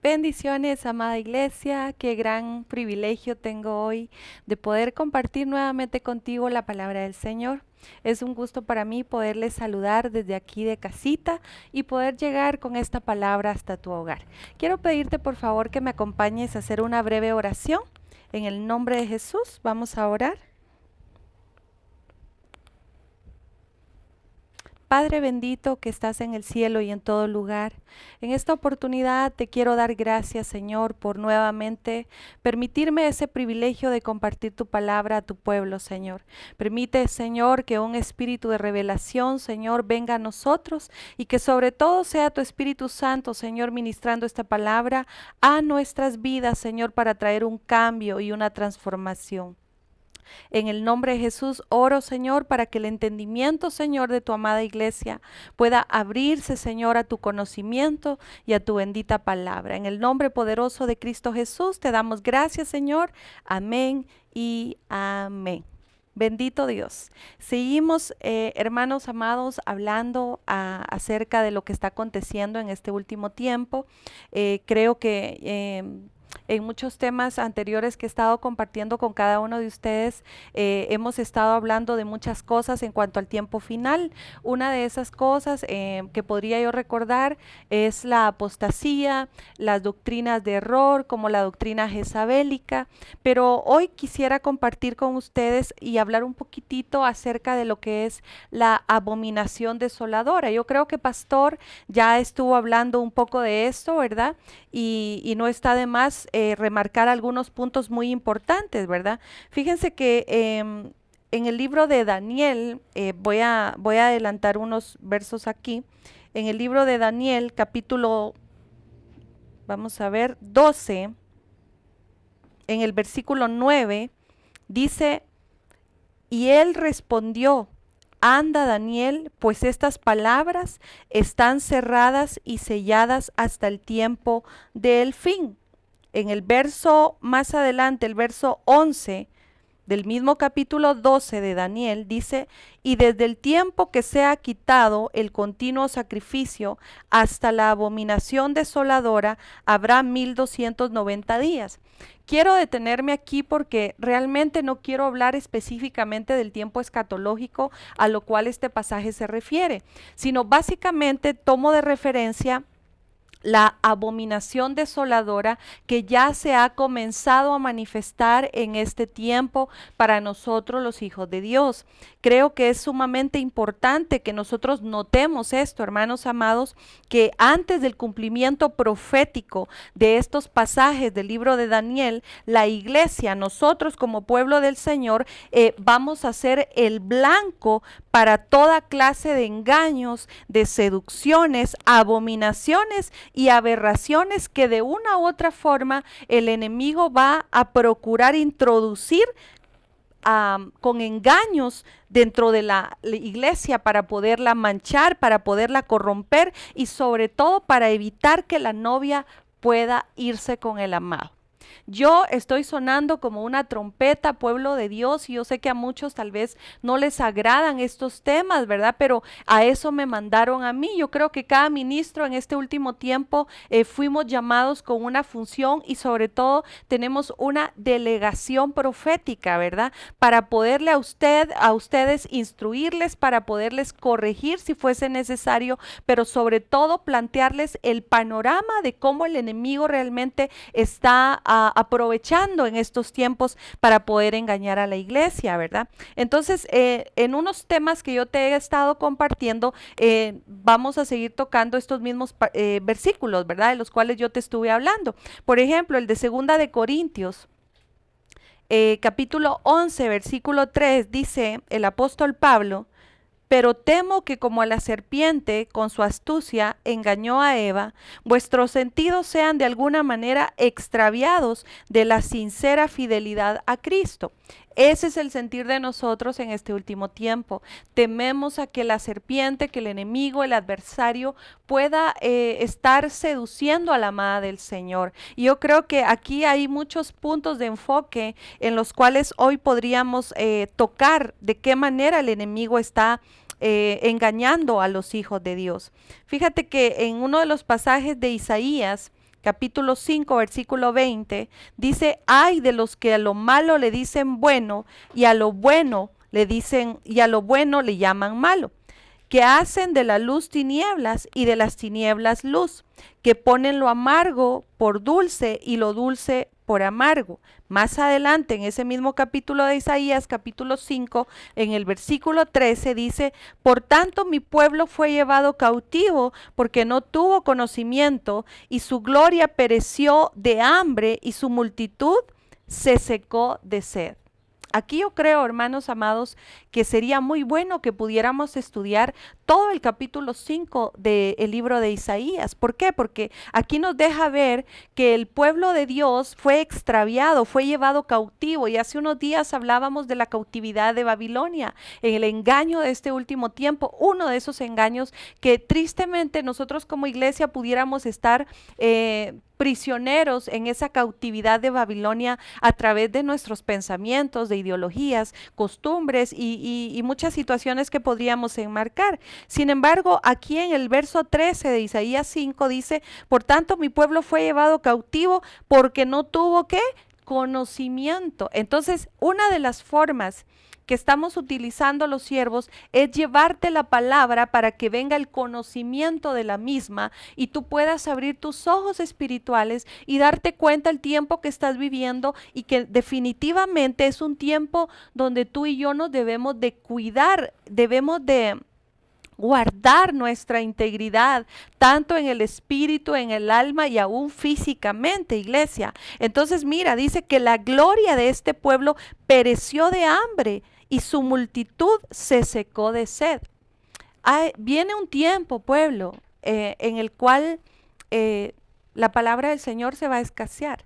Bendiciones, amada iglesia, qué gran privilegio tengo hoy de poder compartir nuevamente contigo la palabra del Señor. Es un gusto para mí poderles saludar desde aquí de casita y poder llegar con esta palabra hasta tu hogar. Quiero pedirte por favor que me acompañes a hacer una breve oración. En el nombre de Jesús, vamos a orar. Padre bendito que estás en el cielo y en todo lugar, en esta oportunidad te quiero dar gracias, Señor, por nuevamente permitirme ese privilegio de compartir tu palabra a tu pueblo, Señor. Permite, Señor, que un espíritu de revelación, Señor, venga a nosotros y que sobre todo sea tu Espíritu Santo, Señor, ministrando esta palabra a nuestras vidas, Señor, para traer un cambio y una transformación. En el nombre de Jesús oro, Señor, para que el entendimiento, Señor, de tu amada iglesia pueda abrirse, Señor, a tu conocimiento y a tu bendita palabra. En el nombre poderoso de Cristo Jesús te damos gracias, Señor. Amén y amén. Bendito Dios. Seguimos, hermanos amados, hablando acerca de lo que está aconteciendo en este último tiempo. Creo que en muchos temas anteriores que he estado compartiendo con cada uno de ustedes, hemos estado hablando de muchas cosas en cuanto al tiempo final. Una de esas cosas que podría yo recordar es la apostasía, las doctrinas de error, como la doctrina jezabélica, pero hoy quisiera compartir con ustedes y hablar un poquitito acerca de lo que es la abominación desoladora. Yo creo que Pastor ya estuvo hablando un poco de esto, ¿verdad? Y no está de más remarcar algunos puntos muy importantes, ¿verdad? Fíjense que en el libro de Daniel, voy a adelantar unos versos aquí. En el libro de Daniel, capítulo, vamos a ver, 12, en el versículo 9, dice, y él respondió, anda Daniel, pues estas palabras están cerradas y selladas hasta el tiempo del fin. En el verso más adelante, el verso 11 del mismo capítulo 12 de Daniel, dice, y desde el tiempo que sea quitado el continuo sacrificio hasta la abominación desoladora, habrá 1290 días. Quiero detenerme aquí porque realmente no quiero hablar específicamente del tiempo escatológico a lo cual este pasaje se refiere, sino básicamente tomo de referencia la abominación desoladora que ya se ha comenzado a manifestar en este tiempo para nosotros los hijos de Dios. Creo que es sumamente importante que nosotros notemos esto, hermanos amados, que antes del cumplimiento profético de estos pasajes del libro de Daniel, la iglesia, nosotros como pueblo del Señor, vamos a ser el blanco para toda clase de engaños, de seducciones, abominaciones y aberraciones que de una u otra forma el enemigo va a procurar introducir con engaños dentro de la iglesia para poderla manchar, para poderla corromper y sobre todo para evitar que la novia pueda irse con el amado. Yo estoy sonando como una trompeta, pueblo de Dios, y yo sé que a muchos tal vez no les agradan estos temas, ¿verdad? Pero a eso me mandaron a mí. Yo creo que cada ministro en este último tiempo fuimos llamados con una función y sobre todo tenemos una delegación profética, ¿verdad? Para poderle a ustedes instruirles, para poderles corregir si fuese necesario, pero sobre todo plantearles el panorama de cómo el enemigo realmente está aprovechando en estos tiempos para poder engañar a la iglesia, ¿verdad? Entonces, en unos temas que yo te he estado compartiendo, vamos a seguir tocando estos mismos versículos, ¿verdad? De los cuales yo te estuve hablando. Por ejemplo, el de Segunda de Corintios, capítulo 11, versículo 3, dice el apóstol Pablo, pero temo que como a la serpiente con su astucia engañó a Eva, vuestros sentidos sean de alguna manera extraviados de la sincera fidelidad a Cristo. Ese es el sentir de nosotros en este último tiempo. Tememos a que la serpiente, que el enemigo, el adversario pueda estar seduciendo a la amada del Señor. Y yo creo que aquí hay muchos puntos de enfoque en los cuales hoy podríamos tocar de qué manera el enemigo está engañando a los hijos de Dios. Fíjate que en uno de los pasajes de Isaías, capítulo 5, versículo 20, dice, ay de los que a lo malo le dicen bueno y a lo bueno le dicen y a lo bueno le llaman malo, que hacen de la luz tinieblas y de las tinieblas luz, que ponen lo amargo por dulce y lo dulce por amargo. Más adelante, en ese mismo capítulo de Isaías, capítulo 5, en el versículo 13, dice, por tanto mi pueblo fue llevado cautivo porque no tuvo conocimiento y su gloria pereció de hambre y su multitud se secó de sed. Aquí yo creo, hermanos amados, que sería muy bueno que pudiéramos estudiar todo el capítulo 5 del libro de Isaías. ¿Por qué? Porque aquí nos deja ver que el pueblo de Dios fue extraviado, fue llevado cautivo. Y hace unos días hablábamos de la cautividad de Babilonia, en el engaño de este último tiempo, uno de esos engaños que tristemente nosotros como iglesia pudiéramos estar prisioneros en esa cautividad de Babilonia a través de nuestros pensamientos, de ideologías, costumbres y muchas situaciones que podríamos enmarcar. Sin embargo, aquí en el verso 13 de Isaías 5 dice, por tanto mi pueblo fue llevado cautivo porque no tuvo ¿qué? Conocimiento. Entonces, una de las formas que estamos utilizando los siervos es llevarte la palabra para que venga el conocimiento de la misma y tú puedas abrir tus ojos espirituales y darte cuenta el tiempo que estás viviendo y que definitivamente es un tiempo donde tú y yo nos debemos de cuidar, debemos de guardar nuestra integridad, tanto en el espíritu, en el alma y aún físicamente, iglesia. Entonces, mira, dice que la gloria de este pueblo pereció de hambre y su multitud se secó de sed. Viene un tiempo, pueblo, en el cual la palabra del Señor se va a escasear.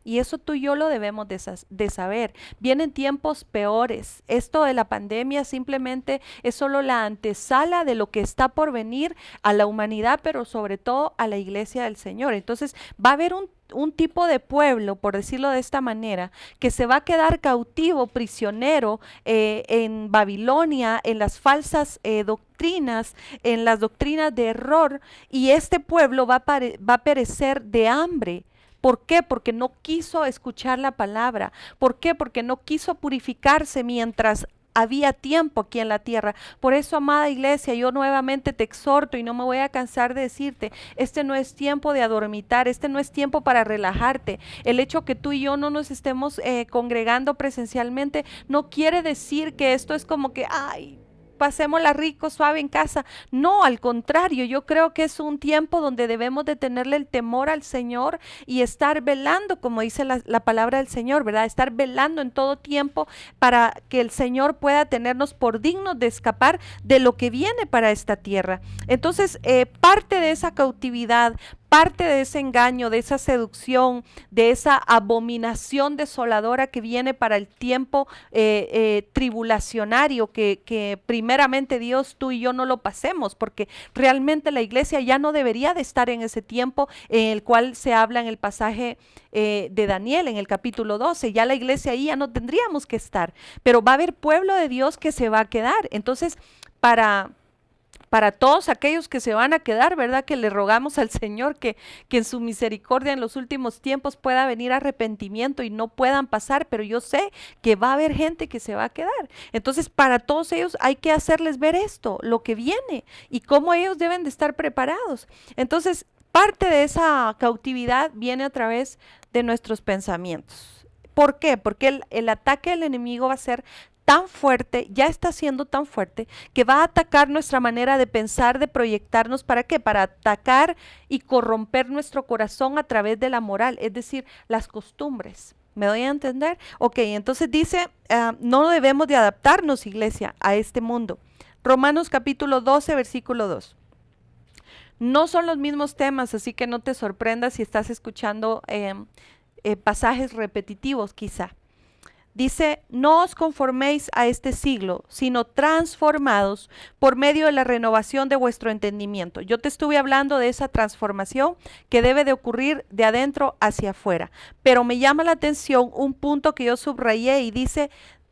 Y eso tú y yo lo debemos de saber. Vienen tiempos peores. Esto de la pandemia simplemente es solo la antesala de lo que está por venir a la humanidad, pero sobre todo a la iglesia del Señor. Entonces va a haber un tipo de pueblo, por decirlo de esta manera, que se va a quedar cautivo, prisionero en Babilonia, en las falsas doctrinas, en las doctrinas de error, y este pueblo va a perecer de hambre. ¿Por qué? Porque no quiso escuchar la palabra. ¿Por qué? Porque no quiso purificarse mientras había tiempo aquí en la tierra. Por eso, amada iglesia, yo nuevamente te exhorto y no me voy a cansar de decirte, este no es tiempo de adormitar, este no es tiempo para relajarte. El hecho que tú y yo no nos estemos congregando presencialmente no quiere decir que esto es como que, ay, pasémosla rico, suave en casa. No, al contrario, yo creo que es un tiempo donde debemos de tenerle el temor al Señor y estar velando, como dice la palabra del Señor, ¿verdad? Estar velando en todo tiempo para que el Señor pueda tenernos por dignos de escapar de lo que viene para esta tierra. Entonces, parte de esa cautividad, parte de ese engaño, de esa seducción, de esa abominación desoladora que viene para el tiempo tribulacionario, que primeramente Dios, tú y yo no lo pasemos, porque realmente la iglesia ya no debería de estar en ese tiempo en el cual se habla en el pasaje de Daniel, en el capítulo 12. Ya la iglesia ahí ya no tendríamos que estar, pero va a haber pueblo de Dios que se va a quedar. Entonces, para todos aquellos que se van a quedar, ¿verdad? Que le rogamos al Señor que en su misericordia en los últimos tiempos pueda venir arrepentimiento y no puedan pasar, pero yo sé que va a haber gente que se va a quedar. Entonces, para todos ellos hay que hacerles ver esto, lo que viene y cómo ellos deben de estar preparados. Entonces, parte de esa cautividad viene a través de nuestros pensamientos. ¿Por qué? Porque el ataque del enemigo va a ser tan fuerte, ya está siendo tan fuerte, que va a atacar nuestra manera de pensar, de proyectarnos. ¿Para qué? Para atacar y corromper nuestro corazón a través de la moral, es decir, las costumbres. ¿Me doy a entender? Ok, entonces dice, no debemos de adaptarnos, iglesia, a este mundo. Romanos capítulo 12, versículo 2. No son los mismos temas, así que no te sorprendas si estás escuchando pasajes repetitivos quizá. Dice, no os conforméis a este siglo, sino transformados por medio de la renovación de vuestro entendimiento. Yo te estuve hablando de esa transformación que debe de ocurrir de adentro hacia afuera, pero me llama la atención un punto que yo subrayé y dice,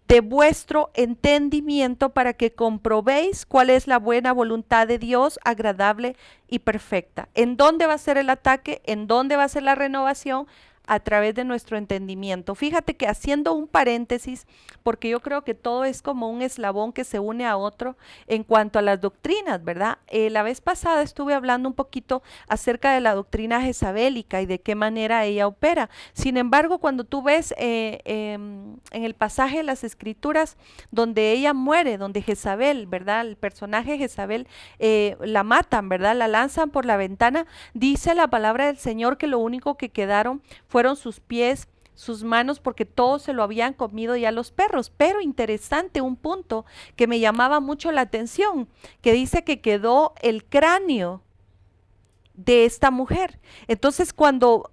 de vuestro entendimiento para que comprobéis cuál es la buena voluntad de Dios, agradable y perfecta. ¿En dónde va a ser el ataque? ¿En dónde va a ser la renovación? A través de nuestro entendimiento. Fíjate que haciendo un paréntesis, porque yo creo que todo es como un eslabón que se une a otro en cuanto a las doctrinas, ¿verdad? La vez pasada estuve hablando un poquito acerca de la doctrina jezabélica y de qué manera ella opera. Sin embargo, cuando tú ves en el pasaje de las escrituras donde ella muere, donde Jezabel, ¿verdad? El personaje Jezabel la matan, ¿verdad? La lanzan por la ventana. Dice la palabra del Señor que lo único que quedaron fueron sus pies, sus manos, porque todo se lo habían comido ya los perros. Pero interesante, un punto que me llamaba mucho la atención, que dice que quedó el cráneo de esta mujer. Entonces, cuando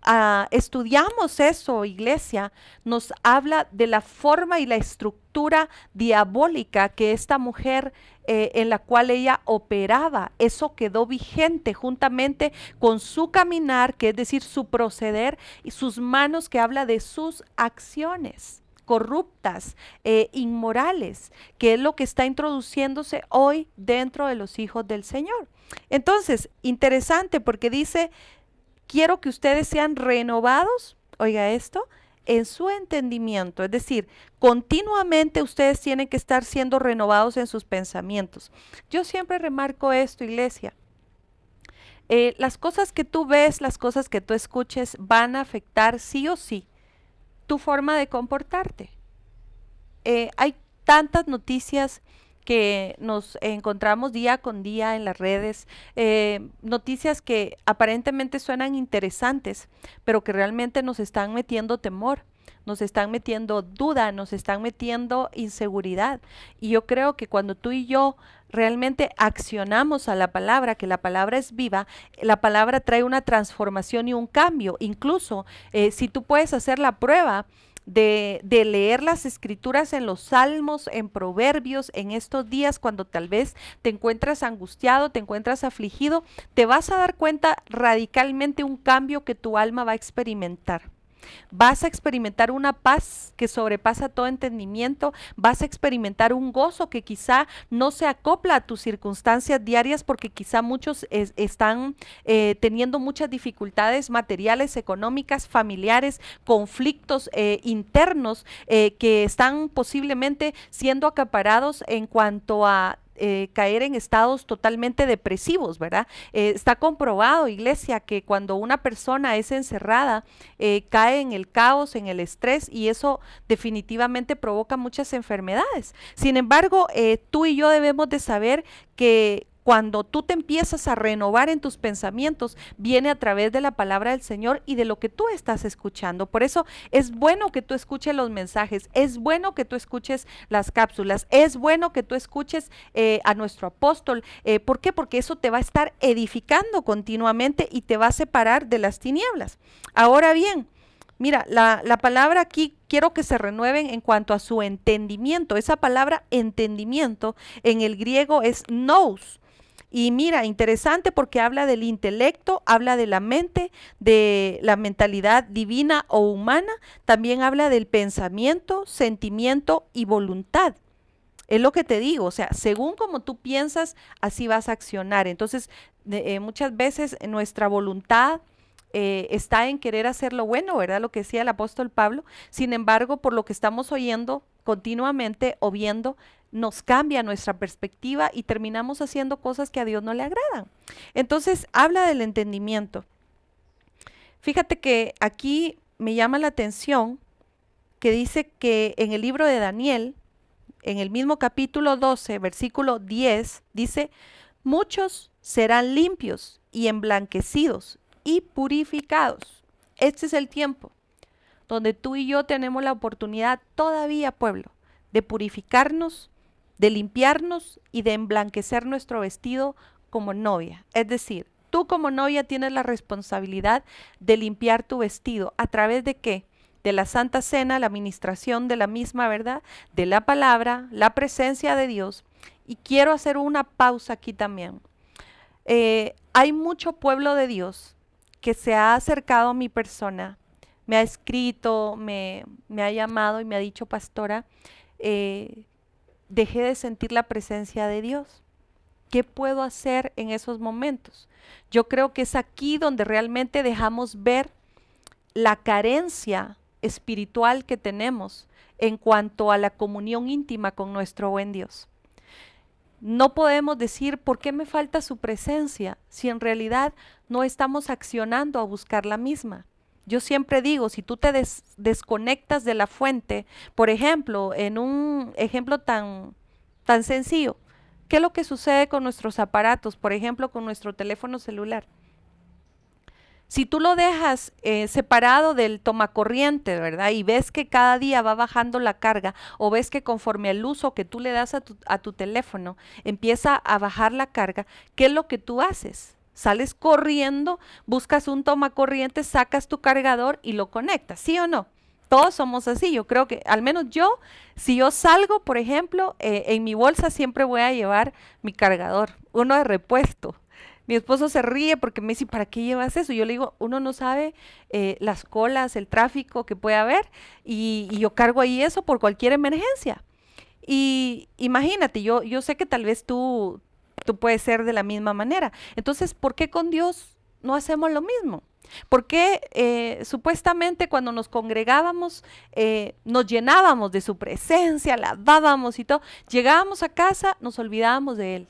estudiamos eso, iglesia, nos habla de la forma y la estructura diabólica que esta mujer en la cual ella operaba. Eso quedó vigente juntamente con su caminar, que es decir, su proceder, y sus manos, que habla de sus acciones corruptas, inmorales, que es lo que está introduciéndose hoy dentro de los hijos del Señor. Entonces, interesante porque dice, quiero que ustedes sean renovados, oiga esto, en su entendimiento. Es decir, continuamente ustedes tienen que estar siendo renovados en sus pensamientos. Yo siempre remarco esto, iglesia. Las cosas que tú ves, las cosas que tú escuches van a afectar sí o sí tu forma de comportarte. Hay tantas noticias que nos encontramos día con día en las redes, noticias que aparentemente suenan interesantes, pero que realmente nos están metiendo temor, nos están metiendo duda, nos están metiendo inseguridad. Y yo creo que cuando tú y yo realmente accionamos a la palabra, que la palabra es viva, la palabra trae una transformación y un cambio. Incluso si tú puedes hacer la prueba de leer las escrituras en los salmos, en proverbios, en estos días cuando tal vez te encuentras angustiado, te encuentras afligido, te vas a dar cuenta radicalmente un cambio que tu alma va a experimentar. Vas a experimentar una paz que sobrepasa todo entendimiento, vas a experimentar un gozo que quizá no se acopla a tus circunstancias diarias, porque quizá muchos están teniendo muchas dificultades materiales, económicas, familiares, conflictos internos que están posiblemente siendo acaparados en cuanto a caer en estados totalmente depresivos, ¿verdad? Está comprobado, iglesia, que cuando una persona es encerrada, cae en el caos, en el estrés, y eso definitivamente provoca muchas enfermedades. Sin embargo, tú y yo debemos de saber que cuando tú te empiezas a renovar en tus pensamientos, viene a través de la palabra del Señor y de lo que tú estás escuchando. Por eso es bueno que tú escuches los mensajes, es bueno que tú escuches las cápsulas, es bueno que tú escuches a nuestro apóstol. ¿Por qué? Porque eso te va a estar edificando continuamente y te va a separar de las tinieblas. Ahora bien, mira, la palabra aquí quiero que se renueven en cuanto a su entendimiento. Esa palabra entendimiento en el griego es nous. Y mira, interesante porque habla del intelecto, habla de la mente, de la mentalidad divina o humana, también habla del pensamiento, sentimiento y voluntad. Es lo que te digo, o sea, según como tú piensas, así vas a accionar. Entonces, muchas veces nuestra voluntad está en querer hacer lo bueno, ¿verdad? Lo que decía el apóstol Pablo. Sin embargo, por lo que estamos oyendo continuamente o viendo, nos cambia nuestra perspectiva y terminamos haciendo cosas que a Dios no le agradan. Entonces, habla del entendimiento. Fíjate que aquí me llama la atención que dice que en el libro de Daniel, en el mismo capítulo 12, versículo 10, dice, muchos serán limpios y emblanquecidos y purificados. Este es el tiempo donde tú y yo tenemos la oportunidad todavía, pueblo, de purificarnos, de limpiarnos y de emblanquecer nuestro vestido como novia. Es decir, tú como novia tienes la responsabilidad de limpiar tu vestido. ¿A través de qué? De la Santa Cena, la administración de la misma, ¿verdad? De la palabra, la presencia de Dios. Y quiero hacer una pausa aquí también. Hay mucho pueblo de Dios que se ha acercado a mi persona, me ha escrito, me ha llamado y me ha dicho, pastora, dejé de sentir la presencia de Dios. ¿Qué puedo hacer en esos momentos? Yo creo que es aquí donde realmente dejamos ver la carencia espiritual que tenemos en cuanto a la comunión íntima con nuestro buen Dios. No podemos decir, ¿por qué me falta su presencia? Si en realidad no estamos accionando a buscar la misma. Yo siempre digo, si tú te desconectas de la fuente, por ejemplo, en un ejemplo tan sencillo, ¿qué es lo que sucede con nuestros aparatos? Por ejemplo, con nuestro teléfono celular. Si tú lo dejas separado del tomacorriente, ¿verdad? Y ves que cada día va bajando la carga, o ves que conforme al uso que tú le das a tu teléfono, empieza a bajar la carga, ¿qué es lo que tú haces? Sales corriendo, buscas un tomacorriente, sacas tu cargador y lo conectas, ¿sí o no? Todos somos así. Yo creo que, al menos yo, si yo salgo, por ejemplo, en mi bolsa siempre voy a llevar mi cargador, uno de repuesto. Mi esposo se ríe porque me dice, ¿para qué llevas eso? Yo le digo, uno no sabe las colas, el tráfico que puede haber, y yo cargo ahí eso por cualquier emergencia. Y imagínate, yo sé que tal vez tú puedes ser de la misma manera. Entonces, ¿por qué con Dios no hacemos lo mismo? ¿Por qué supuestamente cuando nos congregábamos nos llenábamos de su presencia, alabábamos y todo? Llegábamos a casa, nos olvidábamos de Él.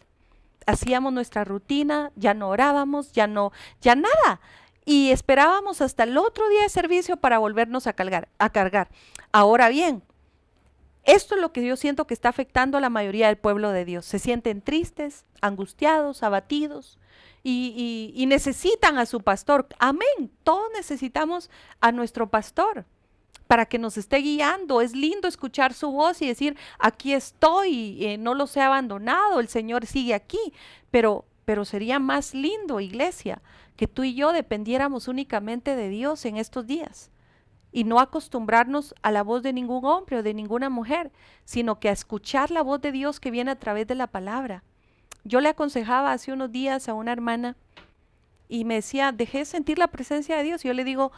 Hacíamos nuestra rutina, ya no orábamos, ya nada. Y esperábamos hasta el otro día de servicio para volvernos a cargar. Ahora bien, esto es lo que yo siento que está afectando a la mayoría del pueblo de Dios. Se sienten tristes, angustiados, abatidos y necesitan a su pastor. Amén, todos necesitamos a nuestro pastor para que nos esté guiando. Es lindo escuchar su voz y decir, aquí estoy, no los he abandonado, el Señor sigue aquí, pero sería más lindo, iglesia, que tú y yo dependiéramos únicamente de Dios en estos días y no acostumbrarnos a la voz de ningún hombre o de ninguna mujer, sino que a escuchar la voz de Dios que viene a través de la palabra. Yo le aconsejaba hace unos días a una hermana y me decía, dejé de sentir la presencia de Dios. Y yo le digo,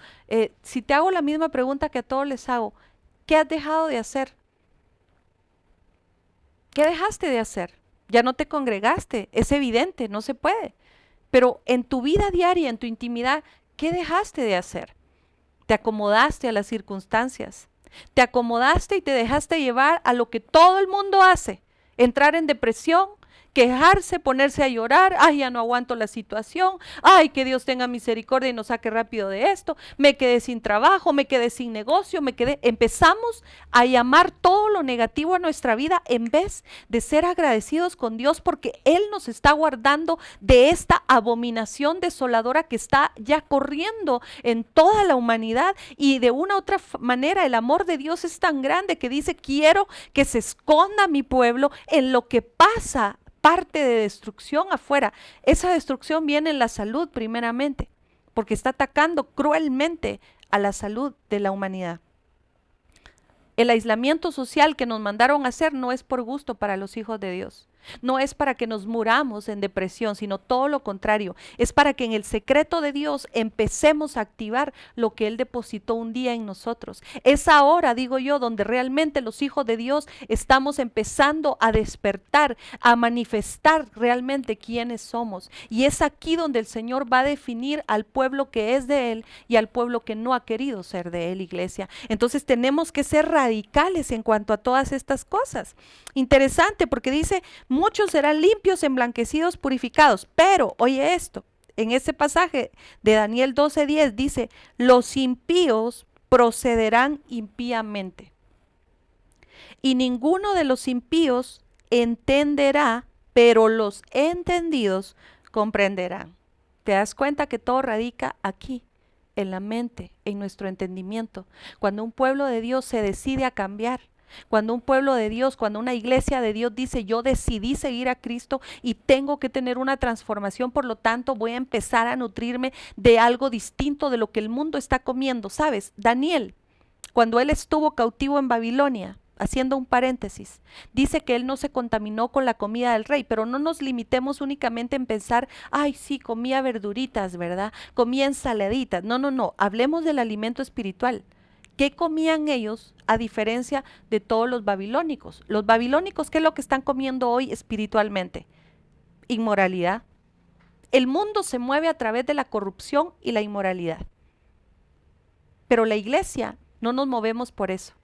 si te hago la misma pregunta que a todos les hago, ¿qué has dejado de hacer? ¿Qué dejaste de hacer? Ya no te congregaste, es evidente, no se puede. Pero en tu vida diaria, en tu intimidad, ¿qué dejaste de hacer? Te acomodaste a las circunstancias, te acomodaste y te dejaste llevar a lo que todo el mundo hace, entrar en depresión, quejarse, ponerse a llorar, ay, ya no aguanto la situación, ay, que Dios tenga misericordia y nos saque rápido de esto, me quedé sin trabajo, me quedé sin negocio, empezamos a llamar todo lo negativo a nuestra vida en vez de ser agradecidos con Dios porque Él nos está guardando de esta abominación desoladora que está ya corriendo en toda la humanidad. Y de una u otra manera el amor de Dios es tan grande que dice, quiero que se esconda mi pueblo en lo que pasa, parte de destrucción afuera. Esa destrucción viene en la salud primeramente, porque está atacando cruelmente a la salud de la humanidad. El aislamiento social que nos mandaron a hacer no es por gusto para los hijos de Dios. No es para que nos muramos en depresión, sino todo lo contrario. Es para que en el secreto de Dios empecemos a activar lo que Él depositó un día en nosotros. Es ahora, digo yo, donde realmente los hijos de Dios estamos empezando a despertar, a manifestar realmente quiénes somos. Y es aquí donde el Señor va a definir al pueblo que es de Él y al pueblo que no ha querido ser de Él, iglesia. Entonces tenemos que ser radicales en cuanto a todas estas cosas. Interesante porque dice, muchos serán limpios, emblanquecidos, purificados. Pero, oye esto, en ese pasaje de Daniel 12:10 dice, los impíos procederán impíamente. Y ninguno de los impíos entenderá, pero los entendidos comprenderán. ¿Te das cuenta que todo radica aquí? En la mente, en nuestro entendimiento. Cuando un pueblo de Dios se decide a cambiar, cuando un pueblo de Dios, cuando una iglesia de Dios dice, yo decidí seguir a Cristo y tengo que tener una transformación, por lo tanto voy a empezar a nutrirme de algo distinto de lo que el mundo está comiendo. ¿Sabes? Daniel, cuando él estuvo cautivo en Babilonia, haciendo un paréntesis, dice que él no se contaminó con la comida del rey, pero no nos limitemos únicamente en pensar, ay sí, comía verduritas, ¿verdad? Comía ensaladitas. No, hablemos del alimento espiritual. ¿Qué comían ellos a diferencia de todos los babilónicos? Los babilónicos, ¿qué es lo que están comiendo hoy espiritualmente? Inmoralidad. El mundo se mueve a través de la corrupción y la inmoralidad. Pero la iglesia no nos movemos por eso.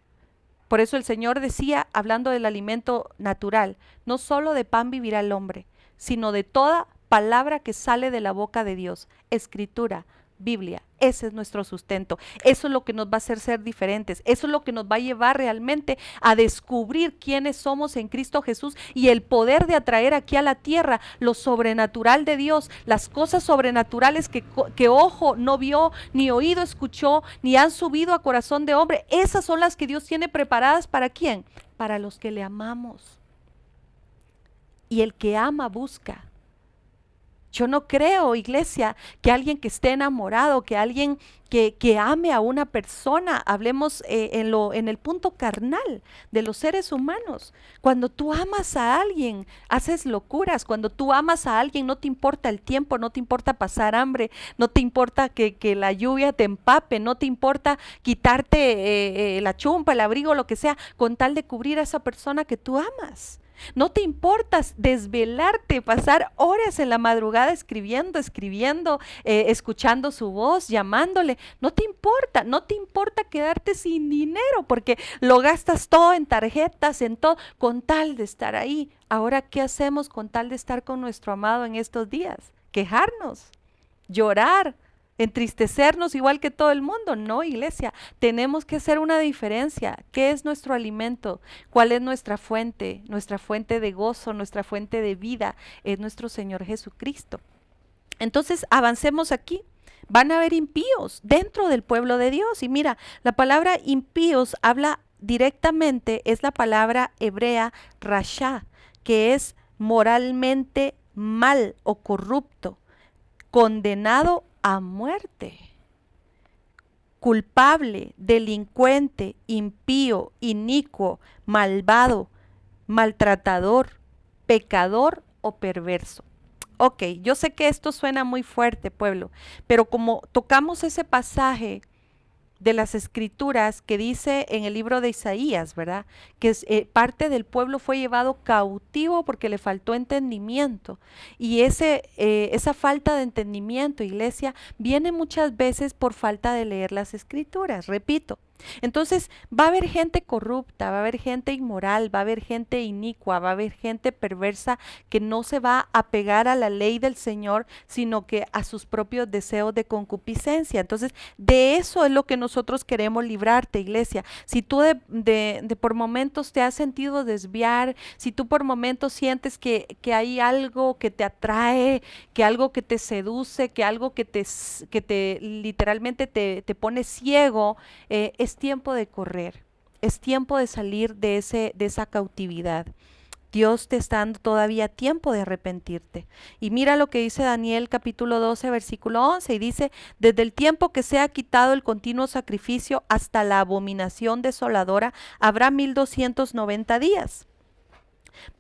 Por eso el Señor decía, hablando del alimento natural, no solo de pan vivirá el hombre, sino de toda palabra que sale de la boca de Dios. Escritura, Biblia, ese es nuestro sustento. Eso es lo que nos va a hacer ser diferentes. Eso es lo que nos va a llevar realmente a descubrir quiénes somos en Cristo Jesús y el poder de atraer aquí a la tierra lo sobrenatural de Dios, las cosas sobrenaturales que ojo no vio, ni oído escuchó, ni han subido a corazón de hombre. Esas son las que Dios tiene preparadas ¿para quién? Para los que le amamos. Y el que ama busca. Yo no creo, iglesia, que alguien que esté enamorado, que alguien que ame a una persona, hablemos en el punto carnal de los seres humanos. Cuando tú amas a alguien, haces locuras. Cuando tú amas a alguien, no te importa el tiempo, no te importa pasar hambre, no te importa que la lluvia te empape, no te importa quitarte la chumpa, el abrigo, lo que sea, con tal de cubrir a esa persona que tú amas. No te importa desvelarte, pasar horas en la madrugada escribiendo, escuchando su voz, llamándole. No te importa quedarte sin dinero porque lo gastas todo en tarjetas, en todo, con tal de estar ahí. Ahora, ¿qué hacemos con tal de estar con nuestro amado en estos días? Quejarnos, llorar, entristecernos igual que todo el mundo. No, iglesia, tenemos que hacer una diferencia. ¿Qué es nuestro alimento? ¿Cuál es nuestra fuente? Nuestra fuente de gozo, nuestra fuente de vida es nuestro Señor Jesucristo. Entonces, avancemos aquí. Van a haber impíos dentro del pueblo de Dios. Y mira, la palabra impíos habla directamente, es la palabra hebrea rasha, que es moralmente mal o corrupto, condenado a muerte, culpable, delincuente, impío, inicuo, malvado, maltratador, pecador o perverso. Ok, yo sé que esto suena muy fuerte, pueblo, pero como tocamos ese pasaje de las escrituras que dice en el libro de Isaías, ¿verdad? Que parte del pueblo fue llevado cautivo porque le faltó entendimiento. Y esa falta de entendimiento, iglesia, viene muchas veces por falta de leer las escrituras, repito. Entonces va a haber gente corrupta, va a haber gente inmoral, va a haber gente inicua, va a haber gente perversa que no se va a pegar a la ley del Señor, sino que a sus propios deseos de concupiscencia. Entonces de eso es lo que nosotros queremos librarte, iglesia. Si tú de por momentos te has sentido desviar, si tú por momentos sientes que hay algo que te atrae, que algo que te seduce, que algo que te literalmente te pone ciego, es tiempo de correr, es tiempo de salir de esa cautividad. Dios te está dando todavía tiempo de arrepentirte. Y mira lo que dice Daniel capítulo 12, versículo 11, y dice, desde el tiempo que sea quitado el continuo sacrificio hasta la abominación desoladora, habrá 1290 días.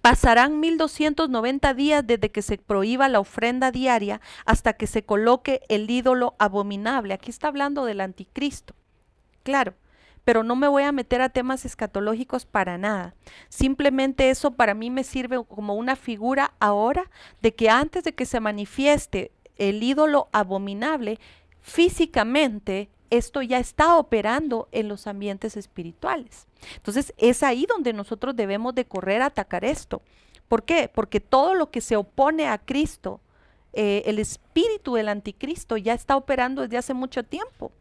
Pasarán 1290 días desde que se prohíba la ofrenda diaria hasta que se coloque el ídolo abominable. Aquí está hablando del anticristo. Claro, pero no me voy a meter a temas escatológicos para nada. Simplemente eso para mí me sirve como una figura ahora de que antes de que se manifieste el ídolo abominable, físicamente esto ya está operando en los ambientes espirituales. Entonces es ahí donde nosotros debemos de correr a atacar esto. ¿Por qué? Porque todo lo que se opone a Cristo, el espíritu del anticristo ya está operando desde hace mucho tiempo.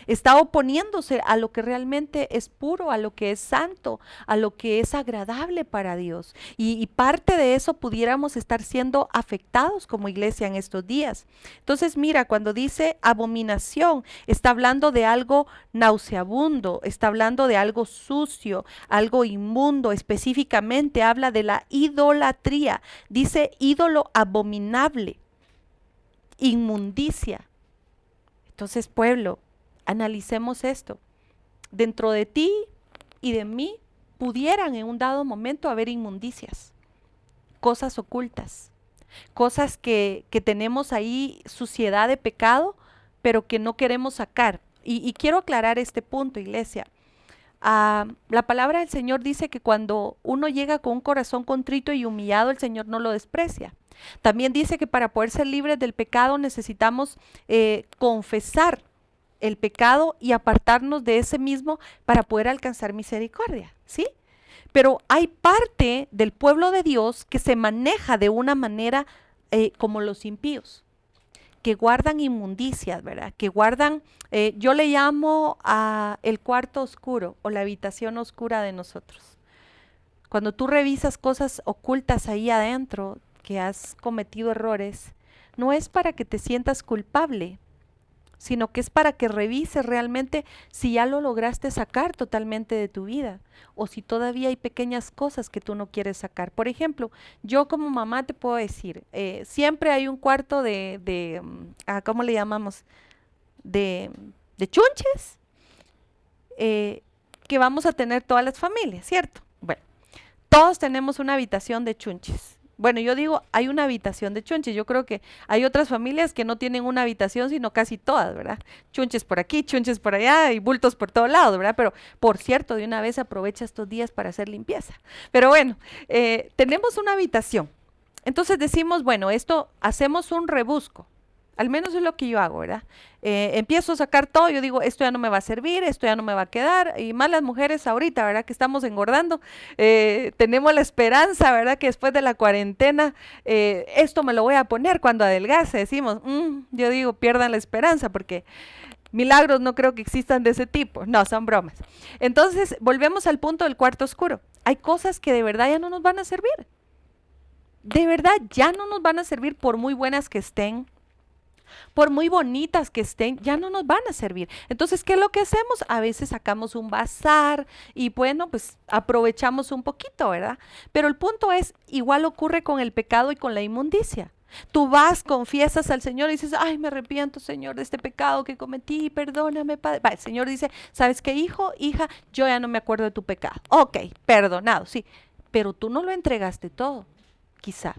Está oponiéndose a lo que realmente es puro, a lo que es santo, a lo que es agradable para Dios. Y parte de eso pudiéramos estar siendo afectados como iglesia en estos días. Entonces, mira, cuando dice abominación, está hablando de algo nauseabundo, está hablando de algo sucio, algo inmundo. Específicamente habla de la idolatría. Dice ídolo abominable, inmundicia. Entonces, pueblo, analicemos esto. Dentro de ti y de mí pudieran en un dado momento haber inmundicias, cosas ocultas, cosas que tenemos ahí, suciedad de pecado, pero que no queremos sacar. Y quiero aclarar este punto, iglesia. La palabra del Señor dice que cuando uno llega con un corazón contrito y humillado, el Señor no lo desprecia. También dice que para poder ser libres del pecado necesitamos confesar el pecado y apartarnos de ese mismo para poder alcanzar misericordia, ¿sí? Pero hay parte del pueblo de Dios que se maneja de una manera como los impíos, que guardan inmundicias, ¿verdad? Que guardan, yo le llamo a el cuarto oscuro o la habitación oscura de nosotros. Cuando tú revisas cosas ocultas ahí adentro, que has cometido errores, no es para que te sientas culpable, sino que es para que revises realmente si ya lo lograste sacar totalmente de tu vida o si todavía hay pequeñas cosas que tú no quieres sacar. Por ejemplo, yo como mamá te puedo decir, siempre hay un cuarto ¿cómo le llamamos? De chunches que vamos a tener todas las familias, ¿cierto? Bueno, todos tenemos una habitación de chunches. Bueno, yo digo, hay una habitación de chunches. Yo creo que hay otras familias que no tienen una habitación, sino casi todas, ¿verdad? Chunches por aquí, chunches por allá y bultos por todos lados, ¿verdad? Pero, por cierto, de una vez aprovecha estos días para hacer limpieza. Pero bueno, tenemos una habitación. Entonces decimos, bueno, esto hacemos un rebusco. Al menos es lo que yo hago, ¿verdad? Empiezo a sacar todo, yo digo, esto ya no me va a servir, esto ya no me va a quedar, y más las mujeres ahorita, ¿verdad? Que estamos engordando, tenemos la esperanza, ¿verdad? Que después de la cuarentena, esto me lo voy a poner cuando adelgace, decimos, yo digo, pierdan la esperanza, porque milagros no creo que existan de ese tipo, no, son bromas. Entonces, volvemos al punto del cuarto oscuro. Hay cosas que de verdad ya no nos van a servir, de verdad ya no nos van a servir por muy buenas que estén, por muy bonitas que estén, ya no nos van a servir. Entonces, ¿qué es lo que hacemos? A veces sacamos un bazar y bueno, pues aprovechamos un poquito, ¿verdad? Pero el punto es, igual ocurre con el pecado y con la inmundicia. Tú vas, confiesas al Señor y dices, ay, me arrepiento, Señor, de este pecado que cometí, perdóname, Padre. Va, el Señor dice, ¿sabes qué, hijo, hija? Yo ya no me acuerdo de tu pecado. Ok, perdonado, sí, pero tú no lo entregaste todo, quizá.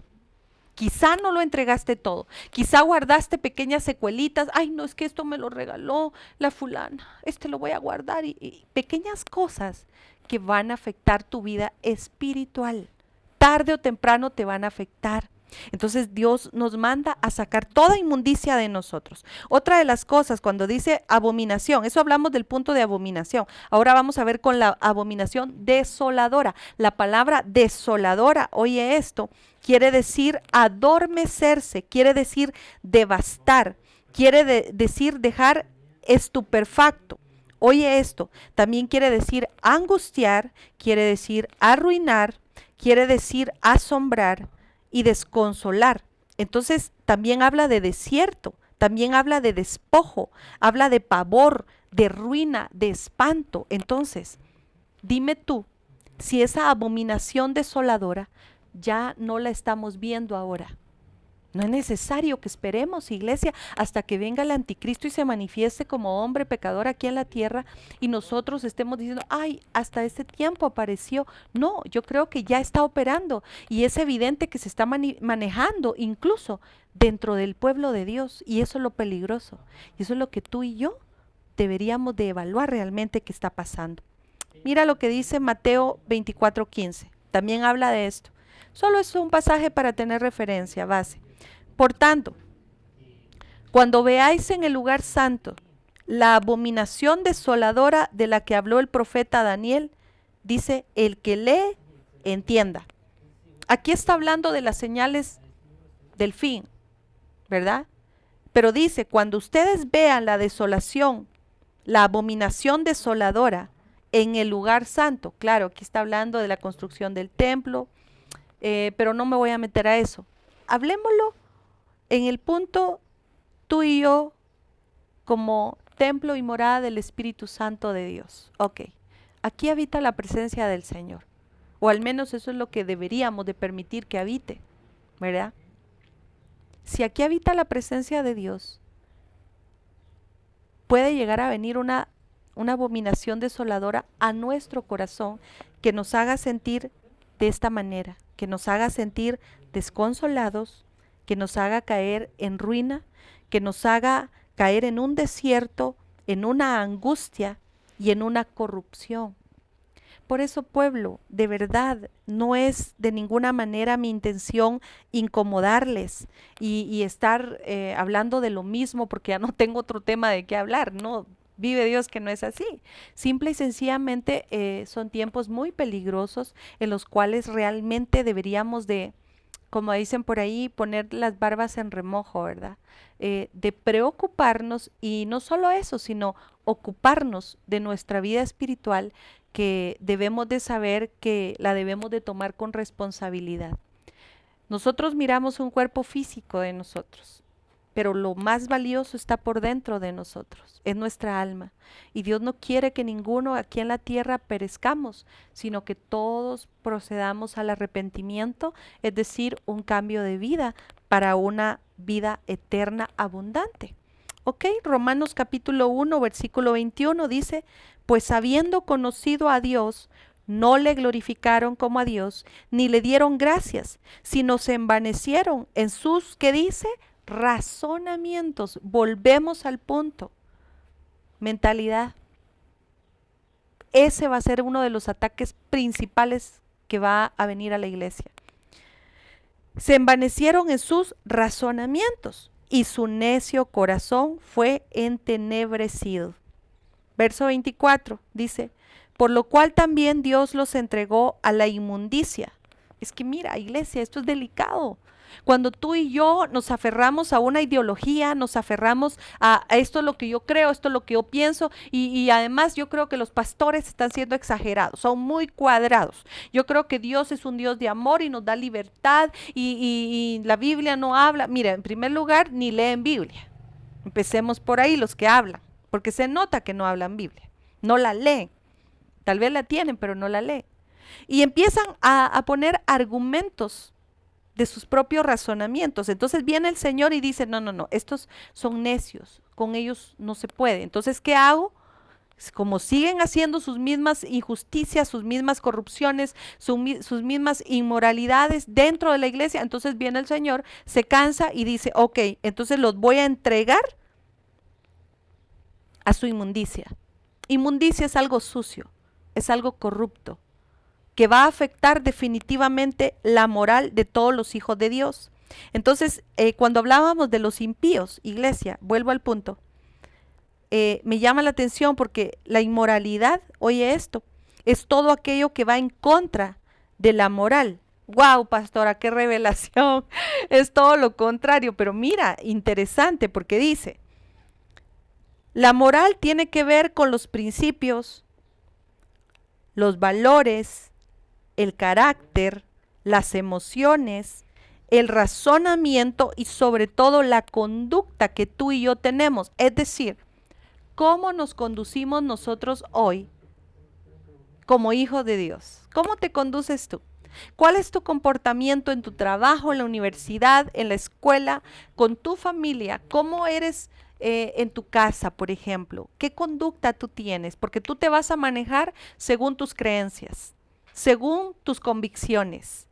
Quizá no lo entregaste todo, quizá guardaste pequeñas secuelitas, ay no, es que esto me lo regaló la fulana, este lo voy a guardar y pequeñas cosas que van a afectar tu vida espiritual, tarde o temprano te van a afectar. Entonces Dios nos manda a sacar toda inmundicia de nosotros. Otra de las cosas cuando dice abominación, eso hablamos del punto de abominación. Ahora vamos a ver con la abominación desoladora. La palabra desoladora, oye esto, quiere decir adormecerse, quiere decir devastar, quiere decir dejar estupefacto. Oye esto, también quiere decir angustiar, quiere decir arruinar, quiere decir asombrar y desconsolar. Entonces también habla de desierto, también habla de despojo, habla de pavor, de ruina, de espanto. Entonces, dime tú, si esa abominación desoladora ya no la estamos viendo ahora. No es necesario que esperemos, iglesia, hasta que venga el anticristo y se manifieste como hombre pecador aquí en la tierra y nosotros estemos diciendo, ay, hasta este tiempo apareció. No, yo creo que ya está operando y es evidente que se está manejando incluso dentro del pueblo de Dios, y eso es lo peligroso. Y eso es lo que tú y yo deberíamos de evaluar realmente qué está pasando. Mira lo que dice Mateo 24:15. También habla de esto. Solo es un pasaje para tener referencia, base. Por tanto, cuando veáis en el lugar santo la abominación desoladora de la que habló el profeta Daniel, dice, el que lee, entienda. Aquí está hablando de las señales del fin, ¿verdad? Pero dice, cuando ustedes vean la desolación, la abominación desoladora en el lugar santo, claro, aquí está hablando de la construcción del templo, pero no me voy a meter a eso. Hablemoslo en el punto tú y yo como templo y morada del Espíritu Santo de Dios. Ok, aquí habita la presencia del Señor, o al menos eso es lo que deberíamos de permitir que habite, ¿verdad? Si aquí habita la presencia de Dios, puede llegar a venir una abominación desoladora a nuestro corazón que nos haga sentir de esta manera, que nos haga sentir desconsolados, que nos haga caer en ruina, que nos haga caer en un desierto en una angustia y en una corrupción. Por eso, pueblo, de verdad, no es de ninguna manera mi intención incomodarles y estar hablando de lo mismo porque ya no tengo otro tema de qué hablar. No, vive Dios que no es así. Simple y sencillamente son tiempos muy peligrosos en los cuales realmente deberíamos de, como dicen por ahí, poner las barbas en remojo, ¿verdad? De preocuparnos y no solo eso, sino ocuparnos de nuestra vida espiritual, que debemos de saber que la debemos de tomar con responsabilidad. Nosotros miramos un cuerpo físico de nosotros, pero lo más valioso está por dentro de nosotros, es nuestra alma. Y Dios no quiere que ninguno aquí en la tierra perezcamos, sino que todos procedamos al arrepentimiento, es decir, un cambio de vida para una vida eterna abundante. Ok, Romanos capítulo 1, versículo 21 dice, pues habiendo conocido a Dios, no le glorificaron como a Dios, ni le dieron gracias, sino se envanecieron en sus, ¿qué dice? Razonamientos. Volvemos al punto. Mentalidad. Ese va a ser uno de los ataques principales que va a venir a la iglesia. Se envanecieron en sus razonamientos y su necio corazón fue entenebrecido. Verso 24 dice, por lo cual también Dios los entregó a la inmundicia. Es que mira, iglesia, esto es delicado. Cuando tú y yo nos aferramos a una ideología, nos aferramos a esto es lo que yo creo, esto es lo que yo pienso, y además yo creo que los pastores están siendo exagerados, son muy cuadrados. Yo creo que Dios es un Dios de amor y nos da libertad, y la Biblia no habla. Mira, en primer lugar, ni leen Biblia. Empecemos por ahí los que hablan, porque se nota que no hablan Biblia, no la leen. Tal vez la tienen, pero no la leen. Y empiezan a poner argumentos de sus propios razonamientos. Entonces viene el Señor y dice, no, no, no, estos son necios, con ellos no se puede. Entonces, ¿qué hago? Como siguen haciendo sus mismas injusticias, sus mismas corrupciones, sus mismas inmoralidades dentro de la iglesia, entonces viene el Señor, se cansa y dice, ok, entonces los voy a entregar a su inmundicia. Inmundicia es algo sucio, es algo corrupto, que va a afectar definitivamente la moral de todos los hijos de Dios. Entonces, cuando hablábamos de los impíos, iglesia, vuelvo al punto, me llama la atención porque la inmoralidad, oye esto, es todo aquello que va en contra de la moral. ¡Wow, pastora, qué revelación! Es todo lo contrario, pero mira, interesante porque dice, la moral tiene que ver con los principios, los valores, el carácter, las emociones, el razonamiento y sobre todo la conducta que tú y yo tenemos. Es decir, cómo nos conducimos nosotros hoy como hijos de Dios. ¿Cómo te conduces tú? ¿Cuál es tu comportamiento en tu trabajo, en la universidad, en la escuela, con tu familia? ¿Cómo eres en tu casa, por ejemplo? ¿Qué conducta tú tienes? Porque tú te vas a manejar según tus creencias, según tus convicciones.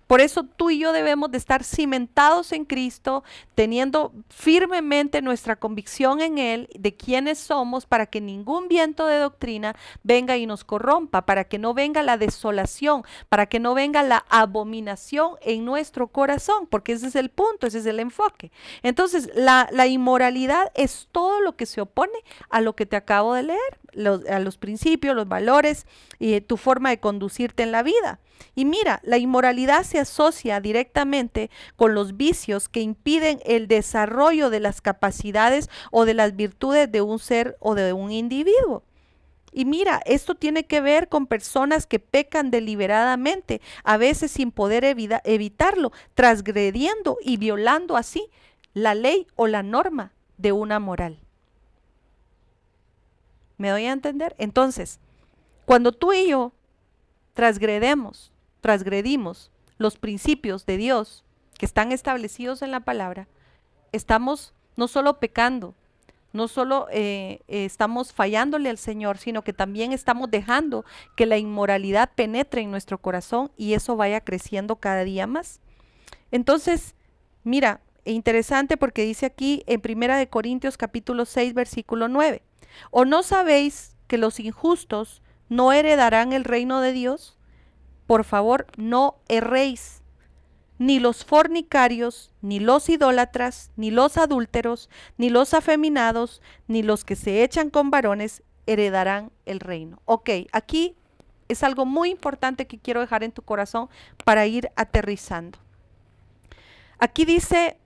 Por eso tú y yo debemos de estar cimentados en Cristo, teniendo firmemente nuestra convicción en Él, de quiénes somos, para que ningún viento de doctrina venga y nos corrompa, para que no venga la desolación, para que no venga la abominación en nuestro corazón, porque ese es el punto, ese es el enfoque. Entonces, la inmoralidad es todo lo que se opone a lo que te acabo de leer, a los principios, los valores y tu forma de conducirte en la vida. Y mira, la inmoralidad se asocia directamente con los vicios que impiden el desarrollo de las capacidades o de las virtudes de un ser o de un individuo. Y mira, esto tiene que ver con personas que pecan deliberadamente, a veces sin poder evitarlo, transgrediendo y violando así la ley o la norma de una moral. ¿Me doy a entender? Entonces, cuando tú y yo transgredimos los principios de Dios que están establecidos en la palabra, estamos no solo pecando, no solo estamos fallándole al Señor, sino que también estamos dejando que la inmoralidad penetre en nuestro corazón y eso vaya creciendo cada día más. Entonces, mira, interesante porque dice aquí en 1 Corintios capítulo 6, versículo 9, ¿O no sabéis que los injustos no heredarán el reino de Dios? Por favor, no erréis. Ni los fornicarios, ni los idólatras, ni los adúlteros, ni los afeminados, ni los que se echan con varones heredarán el reino. Ok, aquí es algo muy importante que quiero dejar en tu corazón para ir aterrizando. Aquí dice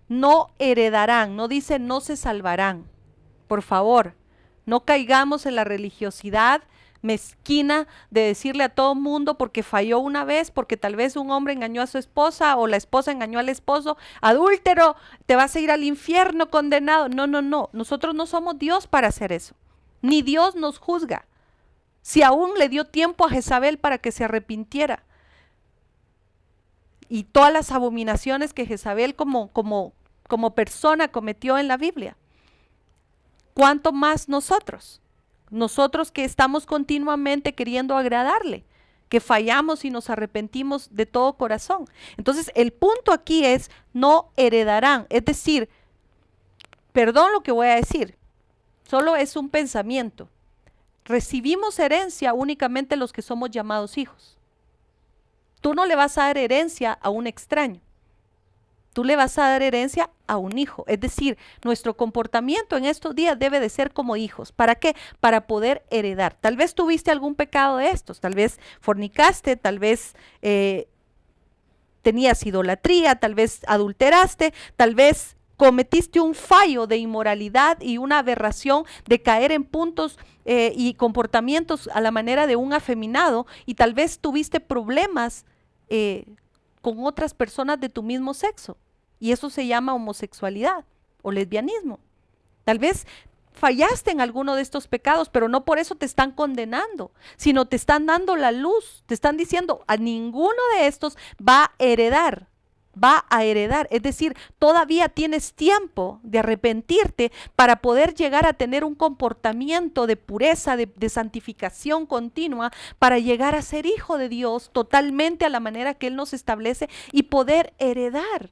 no heredarán, no dice no se salvarán. Por favor, no caigamos en la religiosidad mezquina de decirle a todo mundo porque falló una vez, porque tal vez un hombre engañó a su esposa o la esposa engañó al esposo, adúltero, te vas a ir al infierno condenado. No, no, no, nosotros no somos Dios para hacer eso, ni Dios nos juzga. Si aún le dio tiempo a Jezabel para que se arrepintiera y todas las abominaciones que Jezabel como persona cometió en la Biblia, ¿cuánto más nosotros? Nosotros que estamos continuamente queriendo agradarle, que fallamos y nos arrepentimos de todo corazón. Entonces, el punto aquí es no heredarán, es decir, perdón lo que voy a decir, solo es un pensamiento. Recibimos herencia únicamente los que somos llamados hijos. Tú no le vas a dar herencia a un extraño. Tú le vas a dar herencia a un hijo. Es decir, nuestro comportamiento en estos días debe de ser como hijos. ¿Para qué? Para poder heredar. Tal vez tuviste algún pecado de estos, tal vez fornicaste, tal vez tenías idolatría, tal vez adulteraste, tal vez cometiste un fallo de inmoralidad y una aberración de caer en puntos y comportamientos a la manera de un afeminado, y tal vez tuviste problemas con otras personas de tu mismo sexo, y eso se llama homosexualidad o lesbianismo. Tal vez fallaste en alguno de estos pecados, pero no por eso te están condenando, sino te están dando la luz, te están diciendo a ninguno de estos va a heredar. Es decir, todavía tienes tiempo de arrepentirte para poder llegar a tener un comportamiento de pureza, de santificación continua, para llegar a ser hijo de Dios totalmente a la manera que Él nos establece y poder heredar.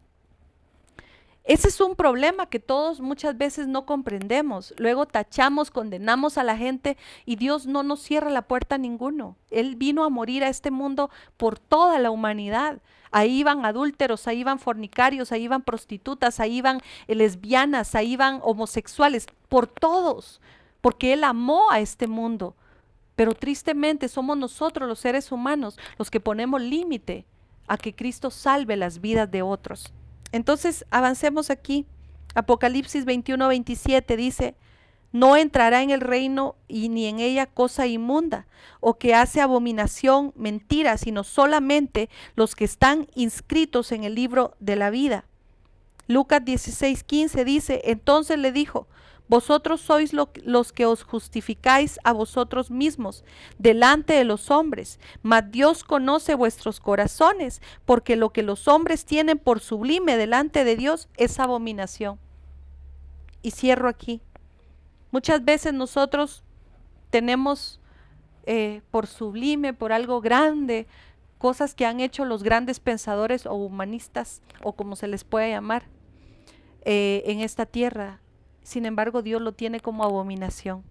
Ese es un problema que todos muchas veces no comprendemos. Luego tachamos, condenamos a la gente y Dios no nos cierra la puerta a ninguno. Él vino a morir a este mundo por toda la humanidad. Ahí iban adúlteros, ahí iban fornicarios, ahí iban prostitutas, ahí iban lesbianas, ahí iban homosexuales, por todos, porque Él amó a este mundo. Pero tristemente somos nosotros los seres humanos los que ponemos límite a que Cristo salve las vidas de otros. Entonces avancemos aquí. Apocalipsis 21:27 dice: no entrará en el reino y ni en ella cosa inmunda o que hace abominación, mentira, sino solamente los que están inscritos en el libro de la vida. Lucas 16:15 dice: entonces le dijo: vosotros sois los que os justificáis a vosotros mismos delante de los hombres, mas Dios conoce vuestros corazones, porque lo que los hombres tienen por sublime delante de Dios es abominación. Y cierro aquí. Muchas veces nosotros tenemos por sublime, por algo grande, cosas que han hecho los grandes pensadores o humanistas, o como se les puede llamar, en esta tierra. Sin embargo, Dios lo tiene como abominación.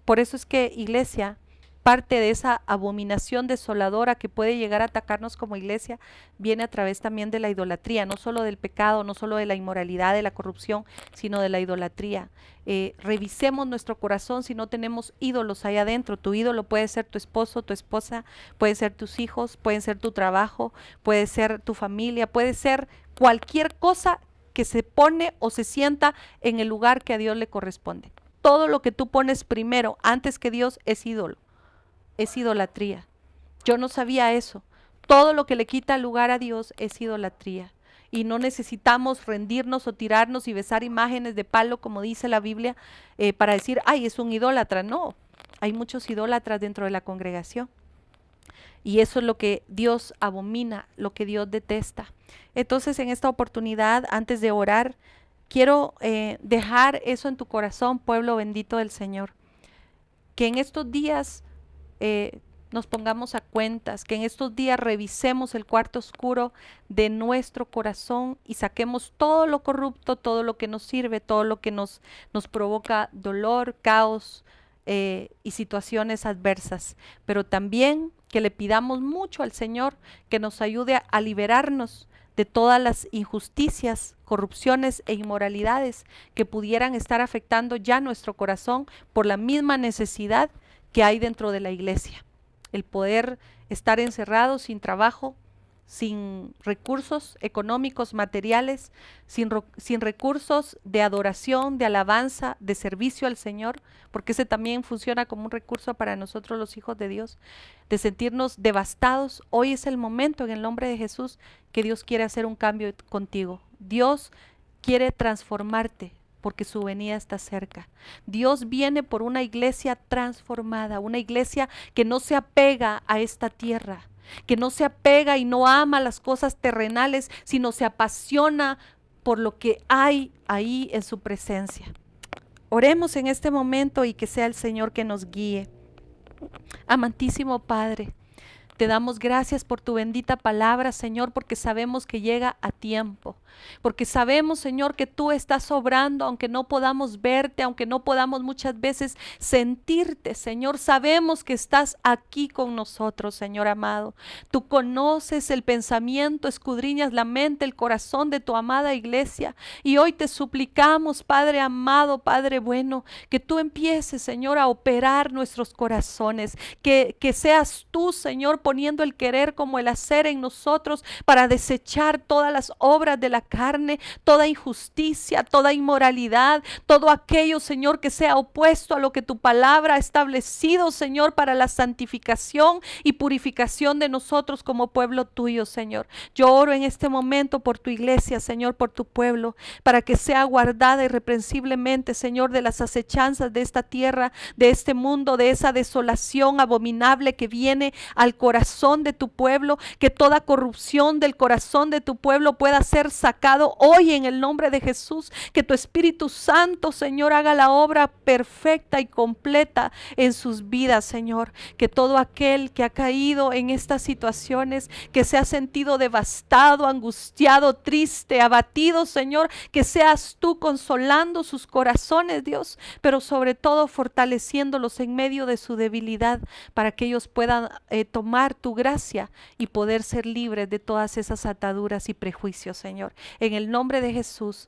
Por eso es que, iglesia, parte de esa abominación desoladora que puede llegar a atacarnos como iglesia viene a través también de la idolatría, no solo del pecado, no solo de la inmoralidad, de la corrupción, sino de la idolatría. Revisemos nuestro corazón si no tenemos ídolos ahí adentro. Tu ídolo puede ser tu esposo, tu esposa, puede ser tus hijos, puede ser tu trabajo, puede ser tu familia, puede ser cualquier cosa que se pone o se sienta en el lugar que a Dios le corresponde. Todo lo que tú pones primero antes que Dios es ídolo, es idolatría. Yo no sabía eso. Todo lo que le quita lugar a Dios es idolatría. Y no necesitamos rendirnos o tirarnos y besar imágenes de palo, como dice la Biblia, para decir, ay, es un idólatra. No, hay muchos idólatras dentro de la congregación. Y eso es lo que Dios abomina, lo que Dios detesta. Entonces, en esta oportunidad, antes de orar, quiero dejar eso en tu corazón, pueblo bendito del Señor. Que en estos días nos pongamos a cuentas, que en estos días revisemos el cuarto oscuro de nuestro corazón y saquemos todo lo corrupto, todo lo que nos sirve, todo lo que nos provoca dolor, caos y situaciones adversas. Pero también que le pidamos mucho al Señor que nos ayude a liberarnos de todas las injusticias, corrupciones e inmoralidades que pudieran estar afectando ya nuestro corazón por la misma necesidad que hay dentro de la iglesia. El poder estar encerrado sin trabajo, sin recursos económicos, materiales, sin recursos de adoración, de alabanza, de servicio al Señor, porque ese también funciona como un recurso para nosotros los hijos de Dios, de sentirnos devastados. Hoy es el momento en el nombre de Jesús que Dios quiere hacer un cambio contigo. Dios quiere transformarte porque su venida está cerca. Dios viene por una iglesia transformada, una iglesia que no se apega a esta tierra, que no se apega y no ama las cosas terrenales, sino se apasiona por lo que hay ahí en su presencia. Oremos en este momento y que sea el Señor que nos guíe. Amantísimo Padre, te damos gracias por tu bendita palabra, Señor, porque sabemos que llega a tiempo, porque sabemos, Señor, que tú estás obrando, aunque no podamos verte, aunque no podamos muchas veces sentirte, Señor, sabemos que estás aquí con nosotros, Señor amado. Tú conoces el pensamiento, escudriñas la mente, el corazón de tu amada iglesia, y hoy te suplicamos, Padre amado, Padre bueno, que tú empieces, Señor, a operar nuestros corazones, que seas tú, Señor, poniendo el querer como el hacer en nosotros para desechar todas las obras de la carne, toda injusticia, toda inmoralidad, todo aquello, Señor, que sea opuesto a lo que tu palabra ha establecido, Señor, para la santificación y purificación de nosotros como pueblo tuyo, Señor. Yo oro en este momento por tu iglesia, Señor, por tu pueblo, para que sea guardada irreprensiblemente, Señor, de las acechanzas de esta tierra, de este mundo, de esa desolación abominable que viene al corazón de tu pueblo, que toda corrupción del corazón de tu pueblo pueda ser sacado hoy en el nombre de Jesús, que tu Espíritu Santo, Señor, haga la obra perfecta y completa en sus vidas, Señor, que todo aquel que ha caído en estas situaciones, que se ha sentido devastado, angustiado, triste, abatido, Señor, que seas tú consolando sus corazones, Dios, pero sobre todo fortaleciéndolos en medio de su debilidad, para que ellos puedan tomar tu gracia y poder ser libres de todas esas ataduras y prejuicios, Señor. En el nombre de Jesús,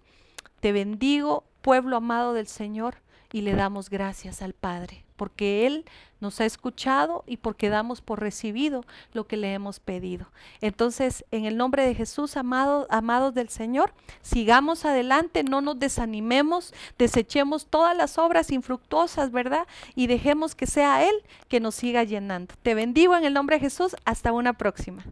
te bendigo, pueblo amado del Señor, y le damos gracias al Padre, porque Él nos ha escuchado y porque damos por recibido lo que le hemos pedido. Entonces, en el nombre de Jesús, amados del Señor, sigamos adelante, no nos desanimemos, desechemos todas las obras infructuosas, ¿verdad? Y dejemos que sea Él que nos siga llenando. Te bendigo en el nombre de Jesús, hasta una próxima.